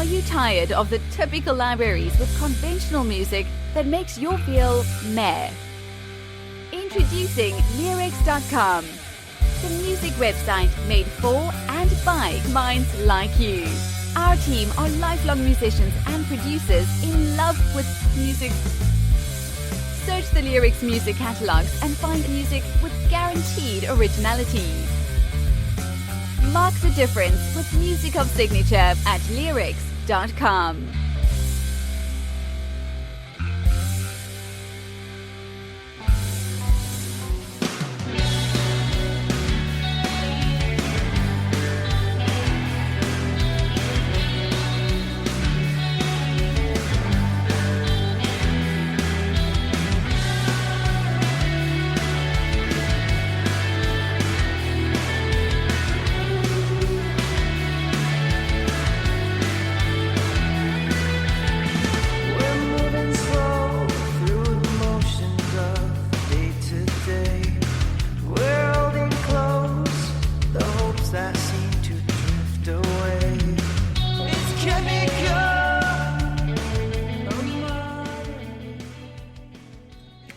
you tired of the typical libraries with conventional music that makes you feel meh? Introducing Leerecs.com, the music website made for and by minds like you. Our team are lifelong musicians and producers in love with music. Search the Leerecs music catalogs and find music with guaranteed originality. Mark the difference with music of signature at Leerecs.com.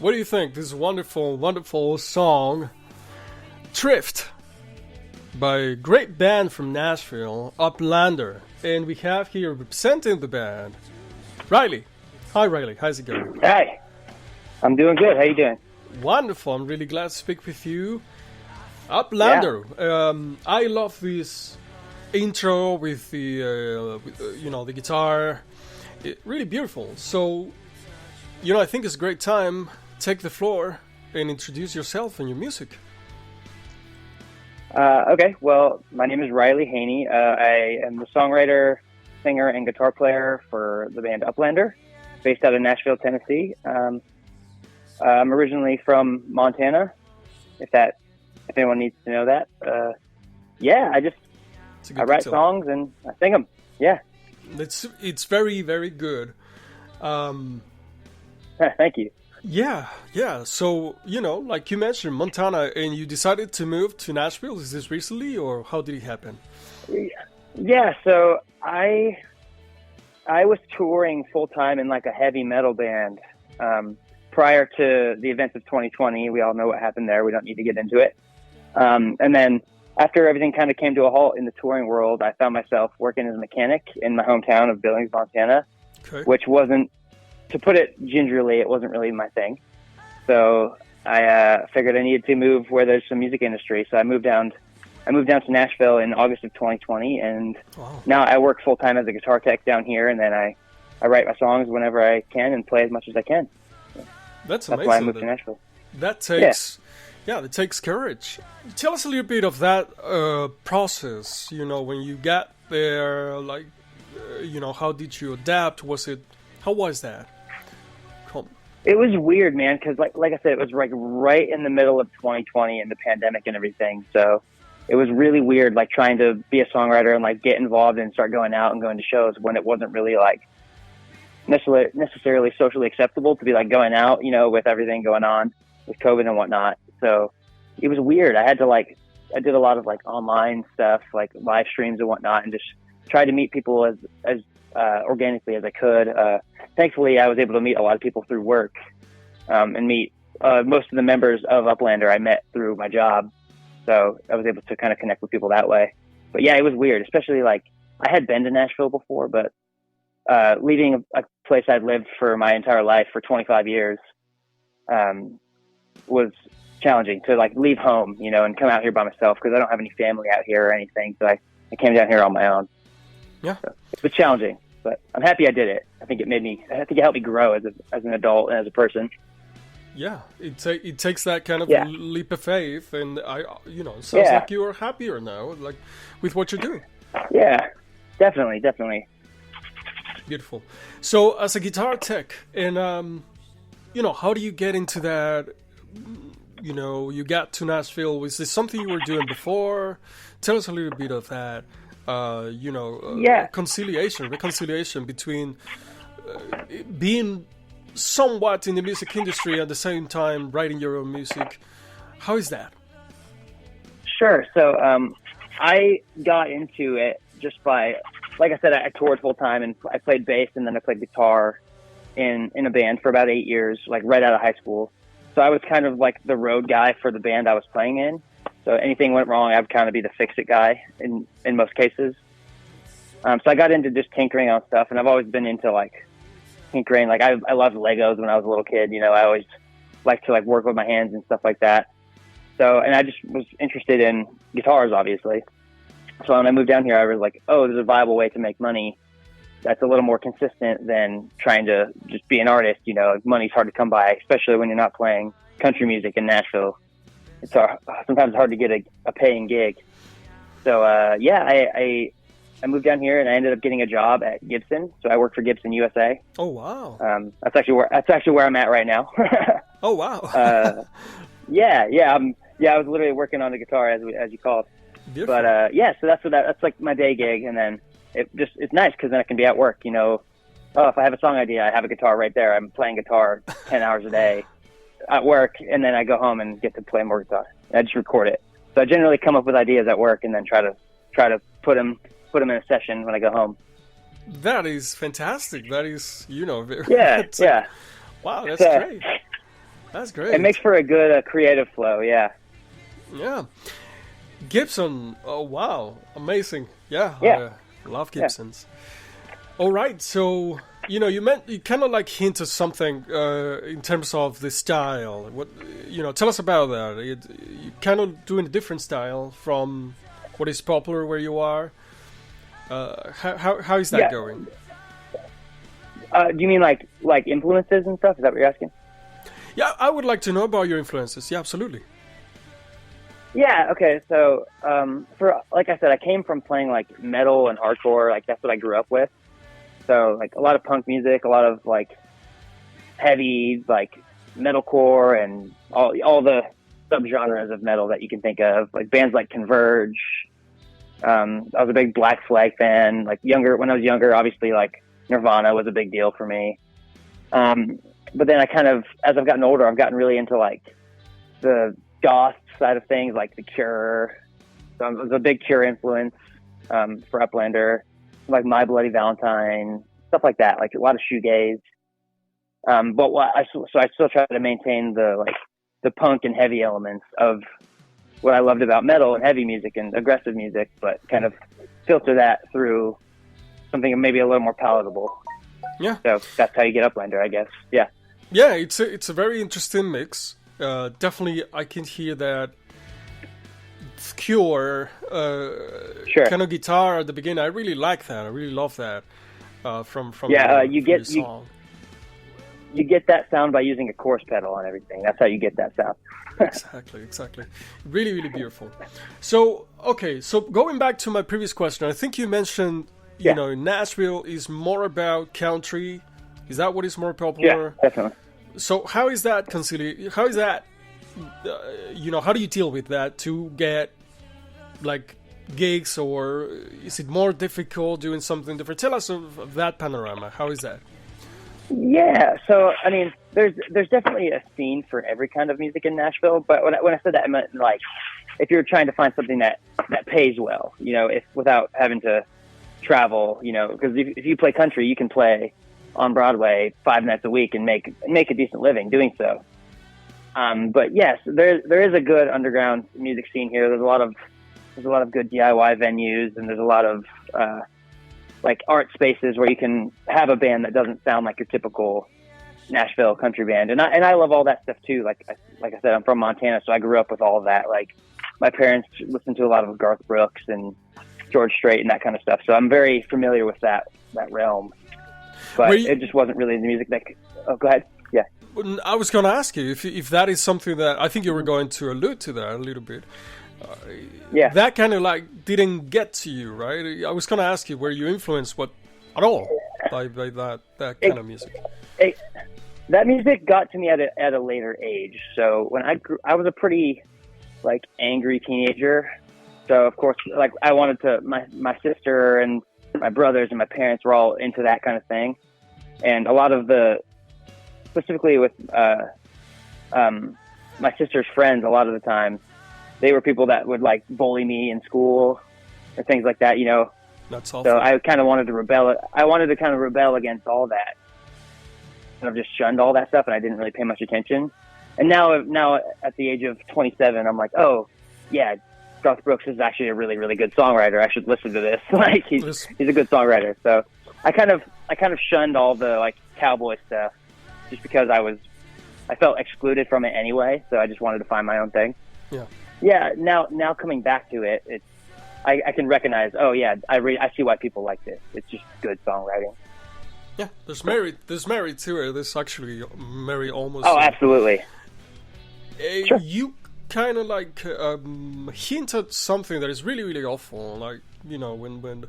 What do you think? This wonderful, wonderful song, Thrift, by a great band from Nashville, Uplander. And we have here representing the band, Riley. Hi, Riley. How's it going? Hi. I'm doing good. How you doing? Wonderful. I'm really glad to speak with you. Uplander. Yeah. I love this intro with the, the guitar. Really beautiful. So, I think it's a great time. Take the floor and introduce yourself and your music. Okay, well, my name is Riley Haney. I am the songwriter, singer, and guitar player for the band Uplander, based out of Nashville, Tennessee. I'm originally from Montana, if anyone needs to know that. I write songs and I sing them. Yeah. It's very, very good. Thank you. Yeah. So, like you mentioned, Montana, and you decided to move to Nashville. Is this recently, or how did it happen? Yeah, so I was touring full-time in like a heavy metal band prior to the events of 2020. We all know what happened there. We don't need to get into it. And then after everything kind of came to a halt in the touring world, I found myself working as a mechanic in my hometown of Billings, Montana, which wasn't, to put it gingerly, it wasn't really my thing. So I figured I needed to move where there's some music industry. So I moved down to Nashville in August of 2020, and now I work full time as a guitar tech down here, and then I write my songs whenever I can and play as much as I can. That's amazing. That's why I moved to Nashville. That takes courage. Tell us a little bit of that process. When you got there, like, how did you adapt? How was that? It was weird, man, because like I said, it was like right in the middle of 2020 and the pandemic and everything. So it was really weird, like trying to be a songwriter and like get involved and start going out and going to shows when it wasn't really like necessarily socially acceptable to be like going out, with everything going on with COVID and whatnot. So it was weird. I did a lot of like online stuff, like live streams and whatnot, and just tried to meet people as organically as I could. Thankfully, I was able to meet a lot of people through work, and meet most of the members of Uplander I met through my job. So I was able to kind of connect with people that way. But yeah, it was weird, especially like I had been to Nashville before, but leaving a place I'd lived for my entire life for 25 years was challenging to like leave home, and come out here by myself because I don't have any family out here or anything. So I came down here on my own. Yeah, so it was challenging, but I'm happy I did it. I think it helped me grow as an adult and as a person. Yeah, it takes that kind of leap of faith, and it sounds like you are happier now, like with what you're doing. Yeah, definitely. Beautiful. So, as a guitar tech, and how do you get into that? You got to Nashville. Was this something you were doing before? Tell us a little bit of that. Reconciliation between being somewhat in the music industry at the same time writing your own music. How is that? Sure. So I got into it just by like I said, I toured full time, and I played bass, and then I played guitar in a band for about 8 years, like right out of high school. So I was kind of like the road guy for the band I was playing in. So anything went wrong, I would kind of be the fix-it guy in most cases. So I got into just tinkering on stuff, and I've always been into like tinkering. Like I loved Legos when I was a little kid. You know, I always liked to like work with my hands and stuff like that. So, and I just was interested in guitars, obviously. So when I moved down here, I was like, oh, there's a viable way to make money that's a little more consistent than trying to just be an artist. You know, money's hard to come by, especially when you're not playing country music in Nashville. It's sometimes hard to get a paying gig. So, I moved down here, and I ended up getting a job at Gibson. So I worked for Gibson USA. Oh, wow. That's actually where I'm at right now. Oh, wow. I was literally working on the guitar as you called. Beautiful. But so that's like my day gig, and then it's nice because then I can be at work. You know, if I have a song idea, I have a guitar right there. I'm playing guitar 10 hours a day at work, and then I go home and get to play more guitar. I just record it. So I generally come up with ideas at work, and then try to put them in a session when I go home. That is fantastic. That is, very, yeah. Wow, that's great. That's great. It makes for a good creative flow. Yeah. Yeah. Gibson. Oh, wow. Amazing. Yeah. Yeah. I love Gibsons. Yeah. All right. So, you kind of like hinted something in terms of the style. What, tell us about that. You kind of doing a different style from what is popular where you are. How is that going? Do you mean like influences and stuff? Is that what you're asking? Yeah, I would like to know about your influences. Yeah, absolutely. Yeah, okay. So, like I said, I came from playing like metal and hardcore. Like that's what I grew up with. So like a lot of punk music, a lot of like heavy like metalcore, and all the subgenres of metal that you can think of. Like bands like Converge. I was a big Black Flag fan. Like when I was younger, obviously like Nirvana was a big deal for me. But then I kind of, as I've gotten older, I've gotten really into like the goth side of things, like The Cure. So I was a big Cure influence for Uplander, like My Bloody Valentine, stuff like that, like a lot of shoegaze. But I still try to maintain the punk and heavy elements of what I loved about metal and heavy music and aggressive music, but kind of filter that through something maybe a little more palatable. Yeah. So that's how you get Uplander, I guess. Yeah. Yeah, it's a very interesting mix. Definitely, I can hear that Cure kind of guitar at the beginning. I really like that. I really love that from the song. You get that sound by using a chorus pedal on everything. That's how you get that sound. Exactly. Really, really beautiful. So, okay, so going back to my previous question, I think you mentioned, Nashville is more about country. Is that what is more popular? Yeah, definitely. So how is that how is that, how do you deal with that to get, like, gigs, or is it more difficult doing something different? Tell us of that panorama. How is that? Yeah, so, I mean, there's definitely a scene for every kind of music in Nashville, but when I said that, I meant, like, if you're trying to find something that pays well, if without having to travel, because if you play country, you can play on Broadway 5 nights a week and make a decent living doing so. But yes, there is a good underground music scene here. There's a lot of good DIY venues, and there's a lot of like art spaces where you can have a band that doesn't sound like your typical Nashville country band. And I love all that stuff too. Like I said, I'm from Montana, so I grew up with all of that. Like my parents listened to a lot of Garth Brooks and George Strait and that kind of stuff. So I'm very familiar with that realm. But it just wasn't really the music that... Oh, go ahead. Yeah. I was going to ask you if that is something that... I think you were going to allude to that a little bit. Yeah. That kind of like didn't get to you, right? I was going to ask you, were you influenced at all by that kind of music? That music got to me at a later age. So when I was a pretty like angry teenager. So of course, like I wanted to... My sister and my brothers and my parents were all into that kind of thing, and a lot of specifically with my sister's friends, a lot of the time they were people that would like bully me in school or things like that, That's awful. So I kind of wanted to rebel. I wanted to kind of rebel against all that. And I've just shunned all that stuff, and I didn't really pay much attention. And now at the age of 27, I'm like, oh, yeah, Garth Brooks is actually a really, really good songwriter. I should listen to this. Like he's a good songwriter. So I kind of shunned all the like cowboy stuff just because I felt excluded from it anyway. So I just wanted to find my own thing. Yeah. Yeah. Now coming back to it, I can recognize. Oh yeah, I see why people like this. It's just good songwriting. Yeah. There's merit to it. There's actually merit almost. Oh, absolutely. Sure. You kind of like hinted something that is really, really awful. Like, you know, when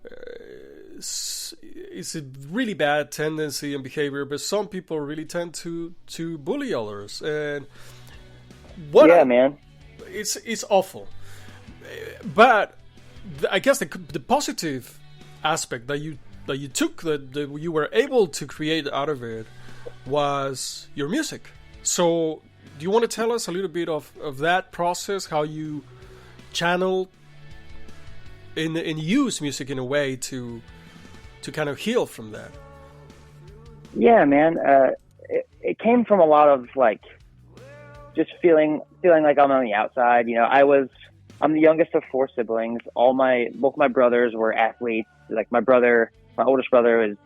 it's a really bad tendency and behavior, but some people really tend to bully others. And man, it's awful. But I guess the positive aspect that you took, that you were able to create out of it, was your music. So do you want to tell us a little bit of that process, how you channel and use music in a way to kind of heal from that? Yeah, man. It came from a lot of like just feeling like I'm on the outside. You know, I'm the youngest of 4 siblings. Both my brothers were athletes. Like my oldest brother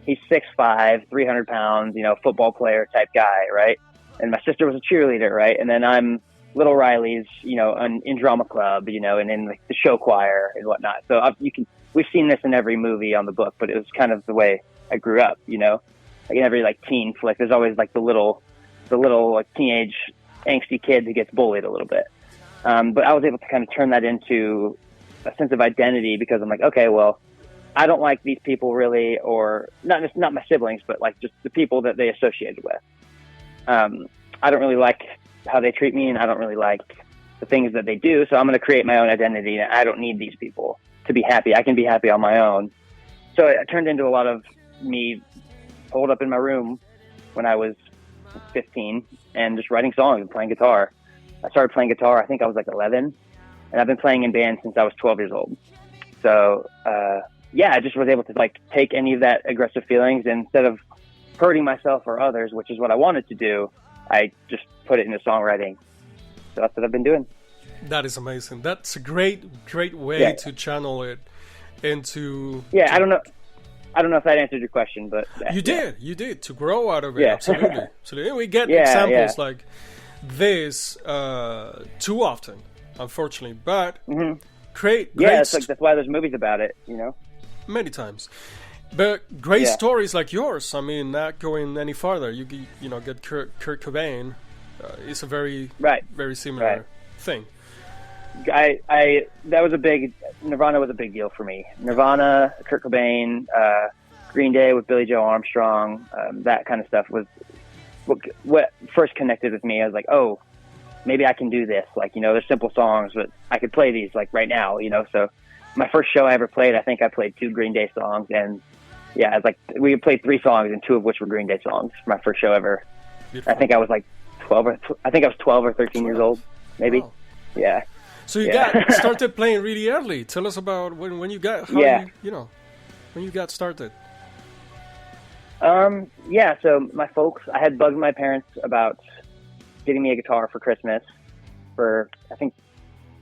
he's 6'5", 300 pounds, you know, football player type guy, right? And my sister was a cheerleader, right? And then I'm little Riley's, you know, in drama club, you know, and in like the show choir and whatnot. So we've seen this in every movie on the book, but it was kind of the way I grew up, you know, like in every like teen flick, there's always like the little like teenage angsty kid who gets bullied a little bit. But I was able to kind of turn that into a sense of identity because I'm like, okay, well, I don't like these people really, or not my siblings, but like just the people that they associated with. I don't really like how they treat me, and I don't really like the things that they do. So I'm going to create my own identity. And I don't need these people to be happy. I can be happy on my own. So it turned into a lot of me holed up in my room when I was 15 and just writing songs and playing guitar. I started playing guitar, I think I was like 11, and I've been playing in bands since I was 12 years old. So, I just was able to like take any of that aggressive feelings, and instead of hurting myself or others, which is what I wanted to do, I just put it into songwriting. So that's what I've been doing. That is amazing. That's a great way to channel it into. Yeah, I don't know if that answered your question, but you did to grow out of it. Yeah. Absolutely. And we get examples like this too often, unfortunately. But great. That's why there's movies about it. You know, many times. But great stories like yours. I mean, not going any farther. You get Kurt Cobain. It's a very similar thing. Nirvana was a big deal for me. Nirvana, Kurt Cobain, Green Day with Billie Joe Armstrong, that kind of stuff was what first connected with me. I was like, oh, maybe I can do this. Like, you know, they're simple songs, but I could play these like right now, you know. So my first show I ever played, I think I played 2 Green Day songs, and it's like we played 3 songs, and 2 of which were Green Day songs. My first show ever. Beautiful. I think I was like 12 or 13 years old, maybe. Wow. Yeah. So you got started playing really early. Tell us about when you got when you got started. So I had bugged my parents about getting me a guitar for Christmas for, I think,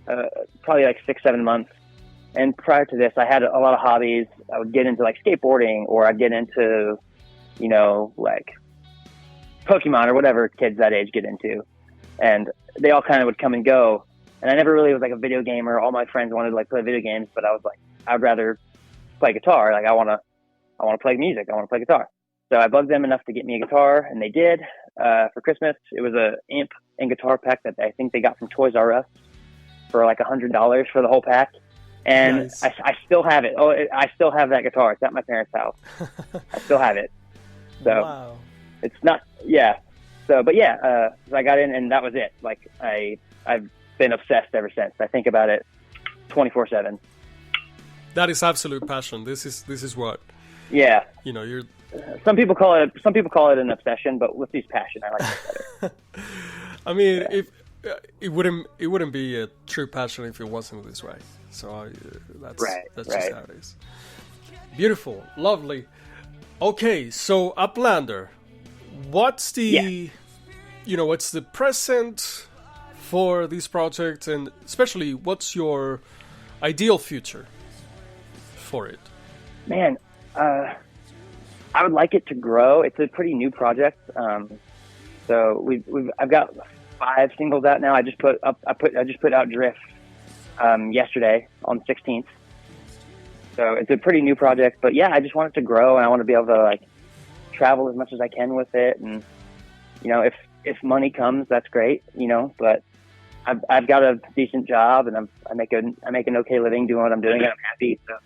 probably like 6-7 months. And prior to this, I had a lot of hobbies. I would get into like skateboarding, or I'd get into, you know, like Pokemon or whatever kids that age get into. And they all kind of would come and go. And I never really was like a video gamer. All my friends wanted to like play video games, but I was like, I'd rather play guitar. Like I want to play music. I want to play guitar. So I bugged them enough to get me a guitar, and they did for Christmas. It was a amp and guitar pack that I think they got from Toys R Us for like $100 for the whole pack. And nice. I still have it. I still have that guitar. It's at my parents' house. I still have it. So wow. It's not, So, but so I got in, and that was it. Like I've been obsessed ever since. I think about it 24/7. That is absolute passion. This is what. Yeah. You know, you're. Some people call it an obsession, but let's use passion. I like it better. I mean, if it wouldn't be a true passion if it wasn't this way. So that's just right. how it is. Beautiful, lovely. Okay, so Uplander, what's the what's the present for this project, and especially what's your ideal future for it? Man, I would like it to grow. It's a pretty new project. So I've got 5 singles out now. I just put out Drift yesterday on the 16th. So it's a pretty new project, but yeah, I just want it to grow, and I want to be able to like travel as much as I can with it. And if money comes, that's great, but I've got a decent job, and I make an okay living doing what I'm doing, and I'm happy. So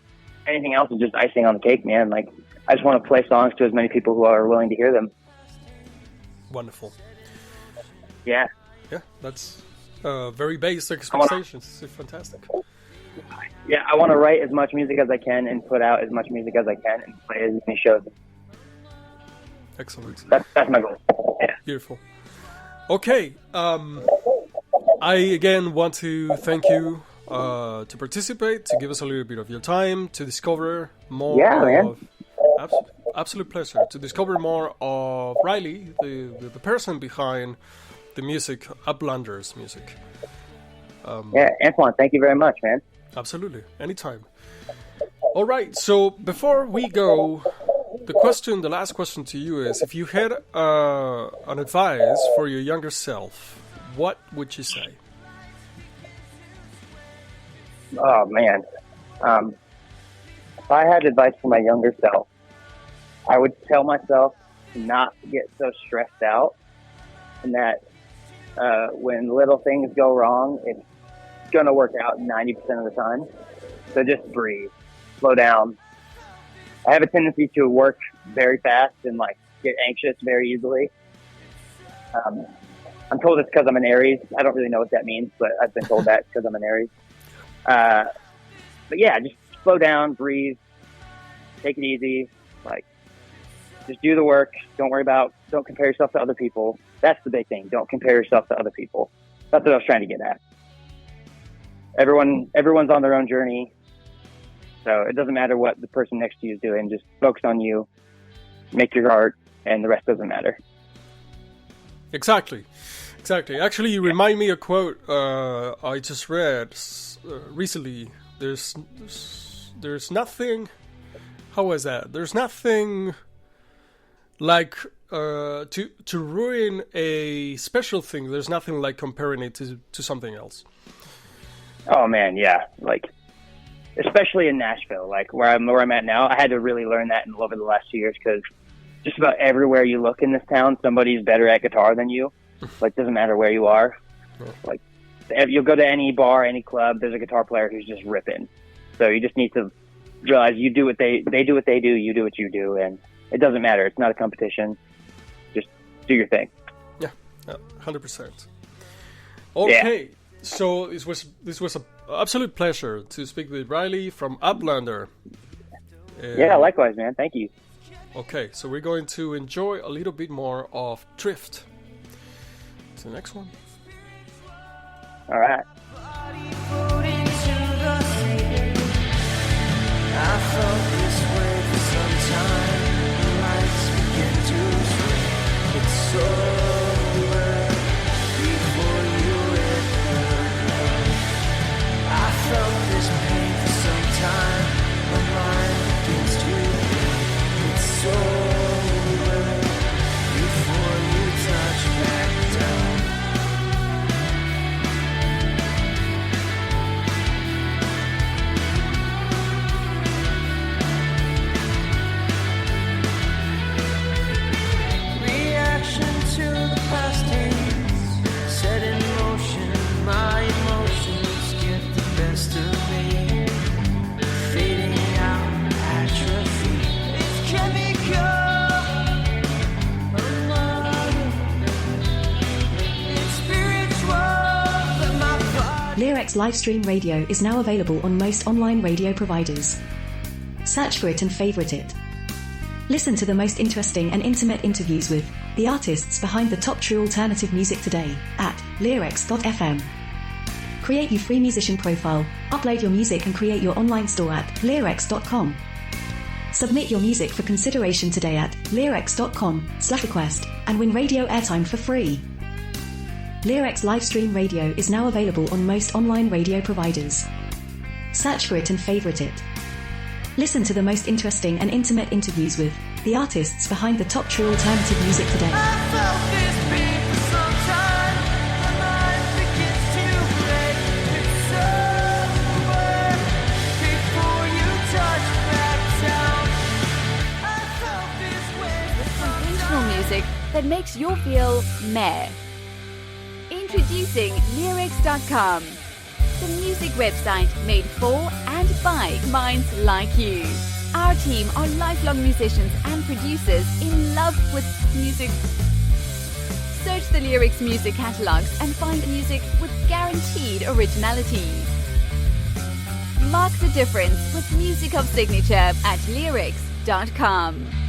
anything else is just icing on the cake, man. Like, I just want to play songs to as many people who are willing to hear them. Wonderful. Yeah. Yeah, that's very basic expectations. It's fantastic. Yeah, I want to write as much music as I can and put out as much music as I can and play as many shows. Excellent. That's my goal. Yeah. Beautiful. Okay. I again want to thank you to participate, to give us a little bit of your time, to discover more. Yeah, man. Absolute pleasure to discover more of Riley, the person behind the music, Uplander's music. Yeah, Antoine, thank you very much, man. Absolutely, anytime. All right, so before we go, the last question to you is, if you had an advice for your younger self, what would you say? Oh, man. If I had advice for my younger self, I would tell myself to not get so stressed out, and that when little things go wrong, it's going to work out 90% of the time. So just breathe, slow down. I have a tendency to work very fast and like get anxious very easily. I'm told it's because I'm an Aries. I don't really know what that means, but I've been told that because I'm an Aries. But yeah, just slow down, breathe, take it easy. Like, just do the work. Don't compare yourself to other people. That's the big thing. Don't compare yourself to other people. That's what I was trying to get at. Everyone's on their own journey. So it doesn't matter what the person next to you is doing. Just focus on you, make your art, and the rest doesn't matter. Exactly. Actually, you remind me a quote I just read recently. There's nothing. How was that? There's nothing like to ruin a special thing. There's nothing like comparing it to something else. Oh man, yeah. Like, especially in Nashville, like where I'm at now, I had to really learn that over the last 2 years, because just about everywhere you look in this town, somebody's better at guitar than you. Like, doesn't matter where you are. Like, you'll go to any bar, any club, there's a guitar player who's just ripping. So you just need to realize you do what they do what they do, you do what you do, and it doesn't matter. It's not a competition. Just do your thing. Yeah, 100%. Okay. Yeah. So this was an absolute pleasure to speak with Riley from Uplander. Yeah, likewise, man. Thank you. Okay, so we're going to enjoy a little bit more of Drift. To the next one. All right. Leerecs live stream radio is now available on most online radio providers. Search for it and favorite it. Listen to the most interesting and intimate interviews with the artists behind the top true alternative music today at Leerecs.fm. create your free musician profile, upload your music and create your online store at 𝖕𝖕𝖊𝖗.com. Submit your music for consideration today at 𝖕𝖕𝖊𝖗.com/request and win radio airtime for free. Leerecs live stream radio is now available on most online radio providers. Search for it and favorite it. Listen to the most interesting and intimate interviews with the artists behind the top true alternative music today. Music that makes you feel meh. Introducing Leerecs.com, the music website made for and by minds like you. Our team are lifelong musicians and producers in love with music. Search the Leerecs music catalogs and find music with guaranteed originality. Mark the difference with music of signature at Leerecs.com.